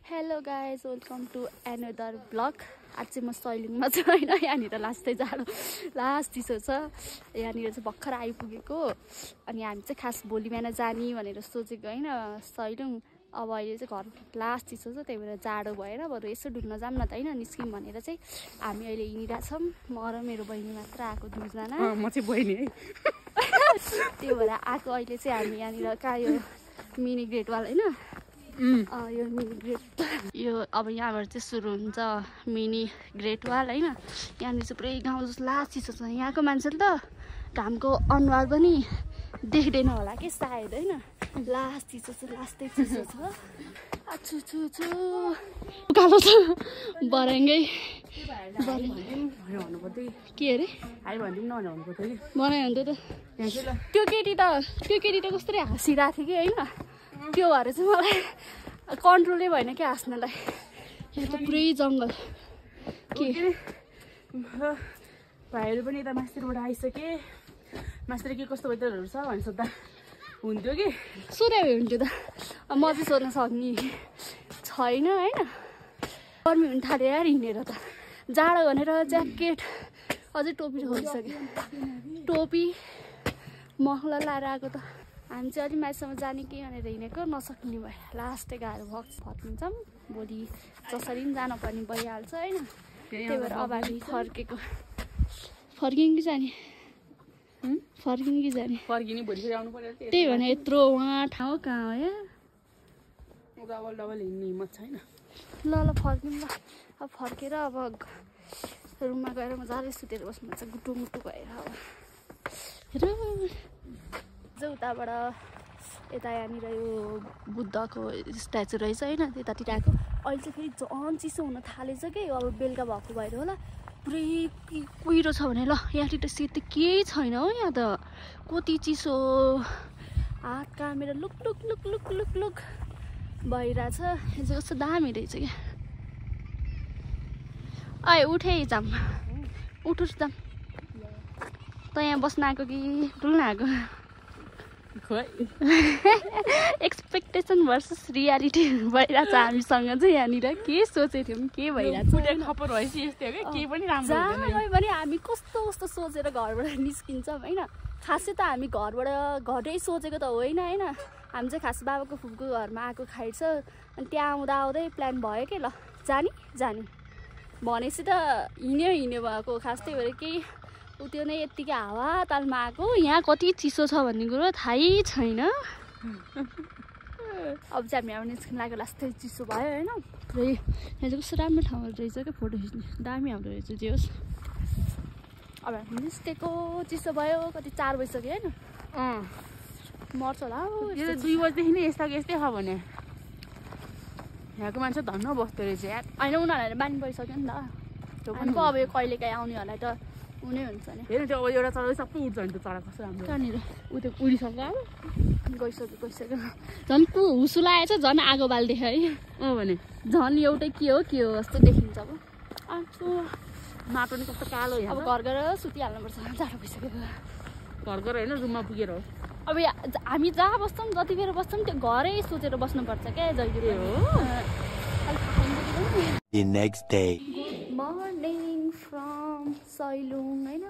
Hello guys welcome to another blog. आज चाहिँ म सैलुङमा छु होइन। यहाँनिर लास्टै जाडो लास्ट चिसो छ। यहाँनिर चाहिँ भर्खर आइपुगेको अनि हामी चाहिँ खास भोलि बिहान जाने भनेर सोचेको होइन सैलुङ। अब अहिले चाहिँ घर लास्ट चिसो छ त्यही भएर जाडो भएर बरु यसो ढुक्न जाऊँ न त होइन निस्क्यौँ भनेर चाहिँ हामी अहिले हिँडिरहेछौँ। म र मेरो बहिनी मात्र आएको दुईजना। म चाहिँ बहिनी है। त्यो भएर आएको अहिले चाहिँ हामी यहाँनिर कहाँ यो मिनी ग्रेट वाल होइन यो मिनी ग्रेट यो अब यहाँबाट चाहिँ सुरु हुन्छ मिनी ग्रेट वाल होइन। यहाँनिर चाहिँ पुरै गाउँ जस्तो लास्ट चिसो छ। यहाँको मान्छेले त घामको अनुहार पनि देख्दैन होला कि सायद होइन। लास्ट चिसो छ लास्टै चिसो छ। छु छु छु उकालो छ बराङ्गै के अरे बनायो भने त त्यो केटी त कस्तरी हाँसिरहेको थियो कि होइन। त्यो भएर चाहिँ मलाई कन्ट्रोलै भएन क्या हाँस्नलाई। यहाँ त पुरै जङ्गल के भाइहरू पनि यता मास्तिरबाट आइसके। मास्तिर के कस्तो वेदरहरू छ भनेर सोद्धा हुन्थ्यो कि सोधे हुन्थ्यो त। म चाहिँ सोध्न सक्ने छैन होइन। गर्मी हुन थाल्यो यार हिँडेर त। जाडो भनेर ज्याकेट अझै टोपी खोलिसक्यो। टोपी मफलर लाएर आएको त। हामी चाहिँ अलिक माथिसम्म जाने कि भनेर हिँडेको नसक्ने भयो। लास्टै गाह्रो फर्किन्छौँ। भोलि जसरी पनि जानुपर्ने भइहाल्छ होइन। त्यही भएर अब हामी फर्केको। फर्किनु कि जाने फर्किने भोलि फेरि आउनु पर्यो। त्यही भने यत्रो उहाँ ठाउँ कहाँ हो या डबल हिँड्ने हिम्मत छैन। ल फर्किनु ल। अब फर्केर अब रुममा गएर मजाले सुतेर बस्नुपर्छ गुटु मुटु भएर। अब चाहिँ उताबाट यता यहाँनिर यो बुद्धको स्ट्याचु रहेछ होइन त्यतातिर आएको। अहिले चाहिँ फेरि झन् चिसो हुन थालेछ कि अब बेलुका भएको भएर होला पुरै कुहिरो छ भने। ल यहाँनिर सेतो केही छैन हो। यहाँ त कति चिसो हात कामेर look look look look look look भइरहेछ। यो चाहिँ कस्तो दामी रहेछ क्या। अँ उठे जाऊँ उठोस् जाऊँ। त यहाँ बस्न आएको कि डुल्न आएको। एक्सपेक्टेसन भर्सेस रियालिटी भइरहेछ हामीसँग चाहिँ। यहाँनिर के सोचेको थियौँ के भइरहेछ खबर भएपछि यस्तै हो कि केही पनि राम्रो जहाँ भने हामी कस्तो कस्तो सोचेर घरबाट निस्किन्छौँ होइन। खासै त हामी घरै सोचेको त होइन होइन। हामी चाहिँ खास बाबाको फुपूको घरमा आएको खाइछ अनि त्यहाँ आउँदै प्लान भयो कि ल जाने भनेपछि त हिँड्यो भएको खास। त्यही भएर केही त्यो नै यत्तिकै हावा तालमा आएको। यहाँ कति चिसो छ भन्ने कुरो थाहै छैन। अब चाहिँ हामी अब निस्किनु लाग्यो लास्टै चिसो भयो होइन। पुरै यहाँ चाहिँ कस्तो राम्रो ठाउँहरू रहेछ क्या फोटो खिच्ने दामी आउँदो रहेछ जे होस्। अब हामी निस्केको चिसो भयो कति 4 बजिसक्यो होइन। मर्छ होला हौ 2 बजीदेखि नै यस्तै छ भने यहाँको मान्छे धन्न बस्दो रहेछ यार। होइन उनीहरूलाई बानी परिसक्यो नि त। त्यो अब यो कहिलेकाहीँ आउनेहरूलाई त हुनै हुन्छ नि। हेर्नु त्यो एउटा चरा सबै उठ्छ नि। त्यो चरा कस्तो राम्रो कहाँनिर ऊ त्यो उडिसक्यो अब गइसक्यो झन् हुसु लागेछ झन् आगो बाल्देख्यो है। भने झन् एउटै के हो जस्तो देखिन्छ। अब माटो नि कस्तो कालो। अब घर गएर सुतिहाल्नुपर्छ जाडो भइसक्यो। घर गएर होइन रुममा पुगेर हो। अब हामी जहाँ बस्छौँ जति बेर बस्छौँ त्यो घरै सोचेर बस्नुपर्छ क्या जहिले हो। The next day. Good morning from Sailung होइन।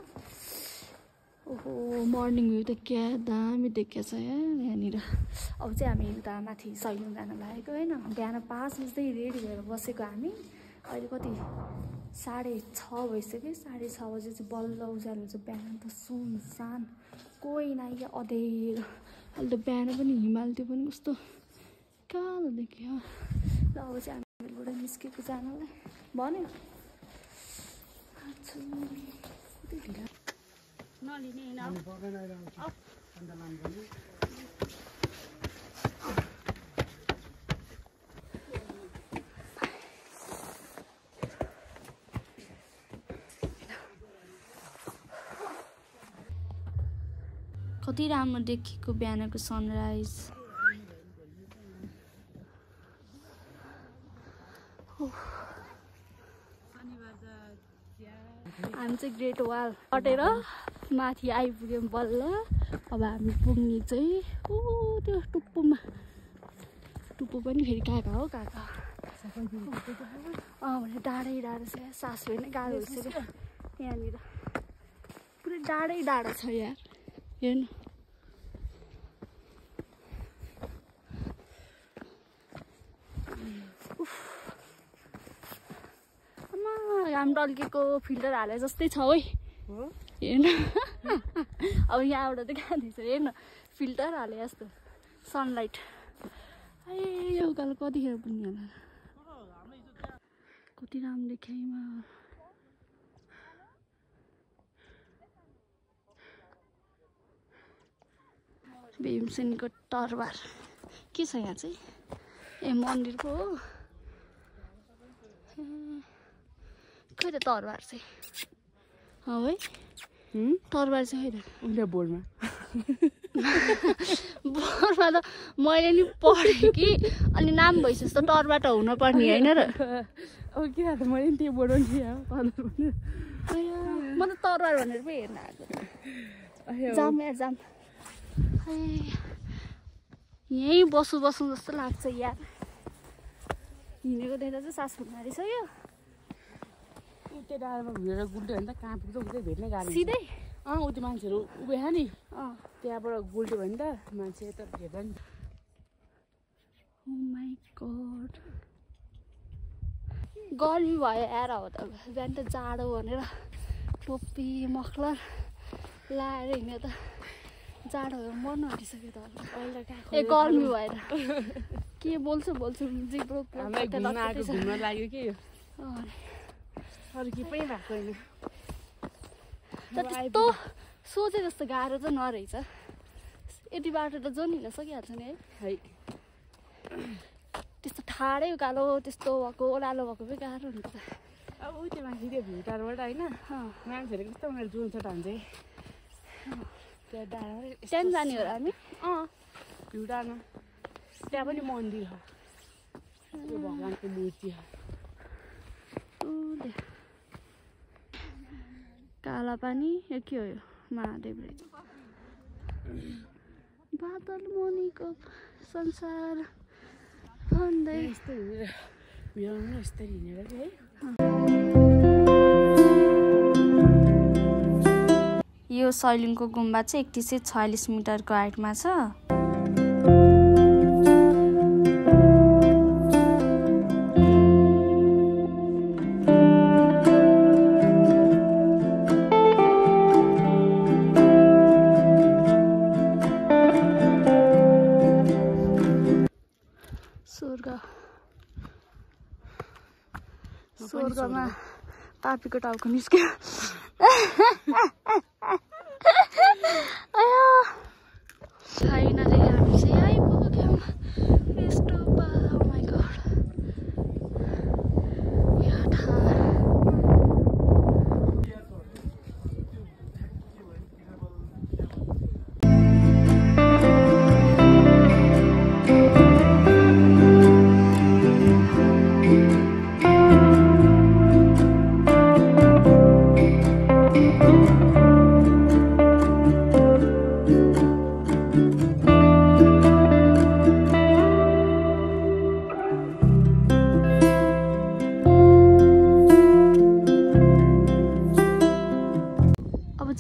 ओहो मर्निङ भ्यू त क्या दामी देखेको छ यहाँनिर। अब चाहिँ हामी उता माथि सैलुङ जान लागेको होइन। बिहान 5 बज्दै रेडी भएर बसेको हामी। अहिले कति 6:30 भइसक्यो। 6:30 बजे चाहिँ बल्ल उज्यालो हुन्छ। बिहान त सुनसान कोही नै क्या अँधेरो। अहिले त बिहान पनि हिमाल त्यो पनि कस्तो कालो देखियो। ल अब चाहिँ हामीबाट निस्केको जानलाई भन्यो कति राम्रो देखेको बिहानको सनराइज। हामी चाहिँ ग्रेट वाल कटेर माथि आइपुग्यौँ बल्ल। अब हामी पुग्ने चाहिँ त्यो टुप्पोमा टुप्पो पनि फेरि कहाँ हो भने डाँडै डाँडो छ यार, सास फेर्नै गाह्रो भइसक्यो यहाँनिर। पुरै डाँडै डाँडो छ यार, हेर्नु। घाम टल्केको फिल्टर हाले जस्तै छ है, हेर्नु। अब यहाँबाट चाहिँ कहाँ देख्छ, हेर्नु फिल्टर हाले जस्तो सनलाइट। ए यो उकालो कतिखेर पुग्ने होला, कति राम्रो देखाइमा। भीमसेनको तरबार के छ यहाँ चाहिँ? ए मन्दिर पो हो। खै त तरबार चाहिँ हो है, तरबार चाहिँ खै त उहिले बोर्डमा बोर्डमा त मैले नि पढेँ कि, अनि नाम भइसक्यो जस्तो तरबार त हुनुपर्ने होइन र। अब के त मैले नि त्यो बोर्डमा म त तरबार भनेर पो हेर्न आएको। जाम यार जाम, यहीँ बसौँ जस्तो लाग्छ यार। हिँडेको देख्दा चाहिँ सास फुट्न आइसक्यो। त्यो डाँडामा घुमेर गुल्ट्यो भने त कहाँ पुग्छ उतै भेट्नै गाह्रो। सिधै उति मान्छेहरू उभिएछ नि, त्यहाँबाट गुल्ट्यो भने त मान्छे त भेट्छ नि। ओ माई गॉड, गर्मी भयो यार। अब त बिहान त जाडो भनेर टोपी मफलर लाएर हिँड्यो त जाडो भएर मर्नु आँटिसक्यो त। ए गर्मी भएर के बोल्छु जिब्रो घुम्न लाग्यो कि अरू के पनि भएको होइन। त्यस्तो सोचे जस्तो गाह्रो चाहिँ नरहेछ, यति बाटो त जोन हिँड्न सकिहाल्छ नि है। त्यस्तो ठाडै उकालो त्यस्तो भएको ओह्रालो भएको पनि गाह्रो हुन्छ त। अब त्यो मान्छे त्यो भ्यू टारबाट होइन मान्छेहरू कस्तो उनीहरू जुन छ भन्छ त्यहाँ जाने हो र हामी। भ्यू टारमा त्यहाँ पनि मन्दिर हो, त्यो भगवान्को मूर्ति हो। काला पानी यो के हो, यो महादेव रहेछ। बादल मुनिको संसार भन्दै यस्तै हिँडेर भ्यूमा यस्तै हिँडेर है। यो सैलुङको गुम्बा चाहिँ 3146 मिटरको हाइटमा छ। स्वर्गमा पापीको टाउको निस्क्यो। फाइनली हामी चाहिँ आइपुग्यौँ। यस्तो बा, ओ माई गॉड,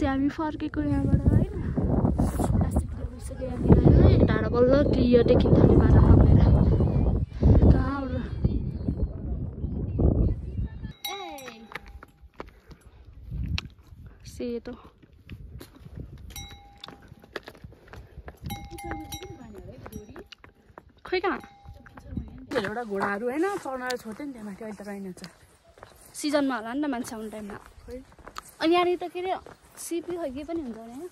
हामी फर्केको यहाँबाट होइन। प्लास्टिकले भइसक्यो यहाँनिर टाढा बल्ल क्लियर देखिन थाल्यो बाटो नभएर। कहाँबाट सेतो खोइ कहाँ एउटा घोडाहरू होइन चढ्नलाई छोड्थ्यो नि त्यहाँ माथि, अहिले त रहेनछ। सिजनमा होला नि त मान्छे आउने टाइममा। अनि यहाँनिर त के अरे सिपी खै के पनि हुन्छ नि,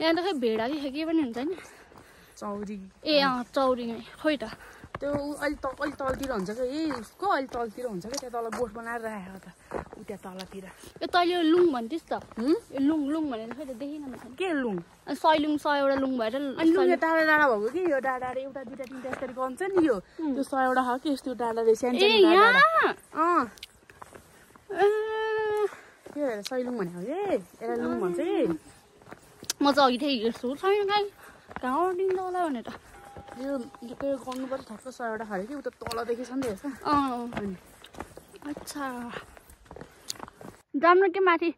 यहाँ त खै भेडा कि खै के पनि हुन्छ नि, चौरी। ए चौरीमै खोइ त त्यो अहिले तलतिर हुन्छ क्या, यही उसको अहिले तलतिर हुन्छ क्या, त्यहाँ तल बोट बनाएर राखेको त उ त्यहाँ तलतिर। ए तैँले लुङ भन्थिस् त, लुङ भनेर खै त देखिनँ म। के लुङ? अनि सैलुङ 100 एउटा लुङ भएर अनि लुङ यो टाढा टाढा भएको कि, यो डाँडा एउटा दुइटा तिनटा यसरी गन्छ नि, यो त्यो 100 एउटा हो कि यस्तो डाँडा रहेछ सानो डाँडा। त्यो भएर सैलुङ भनेको कि यसलाई लुङ भन्छ कि। म चाहिँ अघि थिएँ हिँड्छु छैन कहीँ कहाँ डिङ्दा होला भनेर। यो त्यो गर्नुपर्छ ठक्क 100 वटा खायो कि उता तलदेखि छ नि त हेर्छ अच्छा जाम्नु के माथि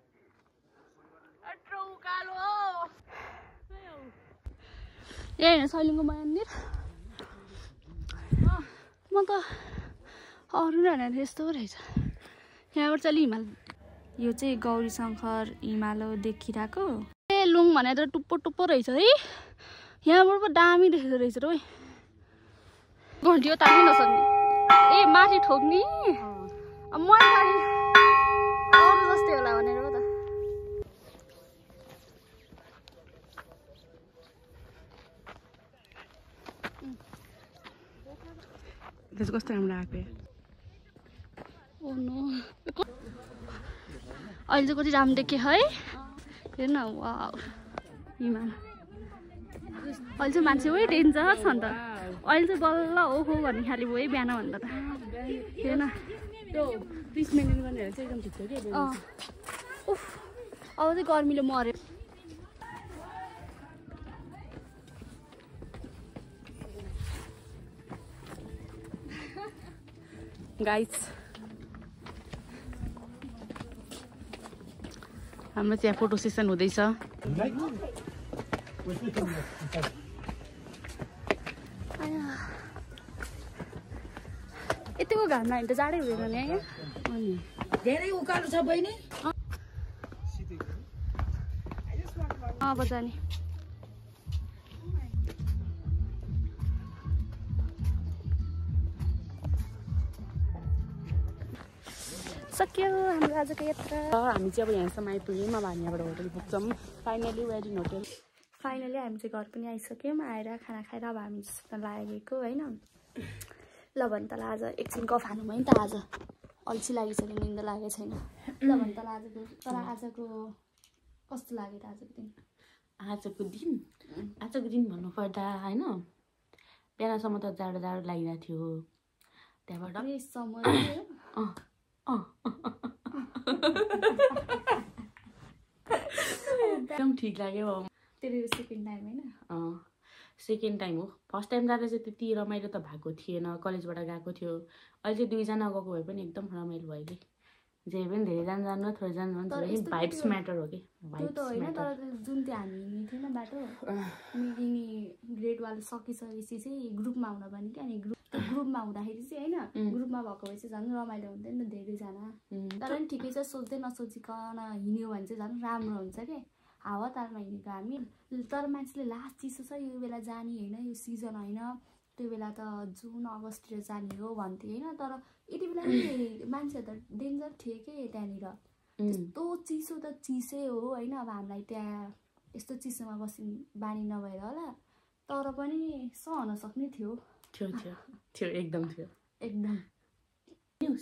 ए होइन सैलुङको मन्दिर म त अरू नै होइन यस्तो रहेछ यहाँबाट चाहिँ हिमाल यो चाहिँ गौरी शङ्कर हिमालो देखिरहेको ए लुङ भनेर टुप्पो टुप्पो रहेछ है यहाँबाट पो दामी देख्दो रहेछ र घन्टियो तान्नै नसक्ने ए माथि ठोक्ने मैले गाडी अरू जस्तै होला भनेर हो त त्यसको कस्तो राम्रो आएको ओ नो अहिले चाहिँ कति राम्रो देखेँ है हेर्न वाउ हिमाल अहिले चाहिँ मान्छे है डेन्जर छ नि त अहिले चाहिँ बल्ल ओहो भन्ने खाले भयो है बिहान भन्दा त हेर्न त्यो 30 मिनेट गर्नेहरू चाहिँ एकदम ठिक छ कि उफ अब चाहिँ गर्मीले मऱ्यो गाइस हाम्रो चाहिँ फोटो सेसन हुँदैछ यतिको घाममा हिँड्दा जाडै हुँदैन नि धेरै उकालो छ बहिनी अब जाने सक्यो हाम्रो आजको यात्रा हामी चाहिँ अब यहाँसम्म आइपुग्यौँ अब हामी यहाँबाट होटल पुग्छौँ फाइनली वेडिङ होटल फाइनली हामी चाहिँ घर पनि आइसक्यौँ आएर खाना खाएर अब हामी सुत्न लागेको होइन ल भने त आज एकछिन गफ हानौँ है त आज अल्छी लागिसक्यो निन्द लागेको छैन ल भने त आजको कस्तो लाग्यो त आजको दिन भन्नुपर्दा होइन बिहानसम्म त जाडो लागिरहेको थियो त्यहाँबाट एकदम ठिक लाग्यो तेरो सेकेन्ड टाइम होइन सेकेन्ड टाइम हो फर्स्ट टाइम जाँदा चाहिँ त्यति रमाइलो त भएको थिएन कलेजबाट गएको थियो अहिले चाहिँ 2 जना गएको भए पनि एकदम रमाइलो भयो कि जे पनि धेरैजना जानु थोरैजना जानु भाइब्स म्याटर हो कि त्यो त होइन तर जुन त्यो हामी हिँड्ने थिएन बाटो ग्रेड वाला सकिसकेपछि चाहिँ ग्रुपमा हुन पनि कि अनि ग्रुपमा हुँदाखेरि चाहिँ होइन ग्रुपमा भएको भए चाहिँ झन् रमाइलो हुन्थ्यो नि त धेरैजना तर पनि ठिकै छ सोच्दै नसोचिकन हिँड्यो भने चाहिँ झन् राम्रो हुन्छ क्या हावा तालमा हिँडेको हामी तर मान्छेले लास्ट चिसो छ यो बेला जाने होइन यो सिजन होइन त्यो बेला त जुन अगस्टतिर जाने हो भन्थ्यो होइन तर यति बेला नि मान्छेहरू त डेन्जर थियो कि त्यहाँनिर त्यस्तो चिसो त चिसै हो होइन अब हामीलाई त्यहाँ यस्तो चिसोमा बस्ने बानी नभएर होला तर पनि सहन सक्ने थियो एकदम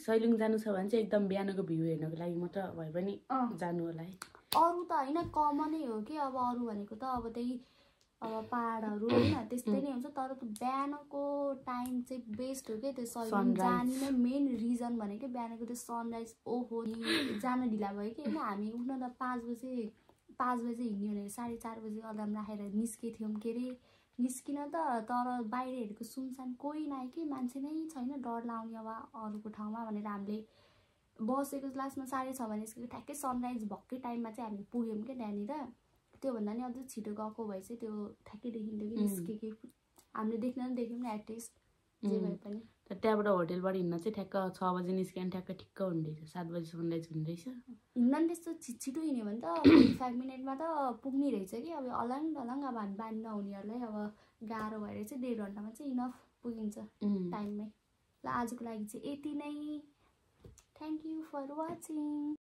सैलुङ जानु छ भने चाहिँ एकदम बिहानको भ्यू हेर्नको लागि मात्र भए पनि जानु होला है अरू त होइन कमनै हो कि अब अरू भनेको त अब त्यही अब पहाडहरू होइन त्यस्तै नै हुन्छ तर बिहानको टाइम चाहिँ बेस्ट हो क्या त्यो सैलुङ जाने नै मेन रिजन भनेको बिहानको त्यो सनराइज ओहो जान ढिला भयो कि होइन हामी उठ्न त 5 बजे हिँड्यो भने 4:30 बजे अलार्म राखेर निस्केथ्यौँ के अरे निस्किन त तर बाहिर हेरेको सुनसान कोही नआयो कि मान्छे नै छैन डर लाउने अब अरूको ठाउँमा भनेर हामीले बसेको लास्टमा 6:30 निस्केको ठ्याक्कै सनराइज भएकै टाइममा चाहिँ हामी पुग्यौँ क्या त्यहाँनिर त्योभन्दा नि अझै छिटो गएको भए चाहिँ त्यो ठ्याक्कै देखिन्थ्यो कि निस्केकै हामीले देख्न नि देख्यौँ नि एटलिस्ट जे भए पनि त्यहाँबाट होटलबाट हिँड्न चाहिँ ठ्याक्क 6 बजे निस्क्यो भने ठ्याक्क ठिक्क हुँदैछ 7 बजे सनराइज हुँदैछ हिँड्न नि त्यस्तो छिटो हिँड्यो भने त 5 मिनटमा त पुग्ने रहेछ कि अब अलङ अब हामी बानी नहुनेहरूलाई अब गाह्रो भएर चाहिँ 1.5 घन्टामा चाहिँ इनफ पुगिन्छ टाइममै ल आजको लागि चाहिँ यति नै थ्याङ्क यू फर वाचिङ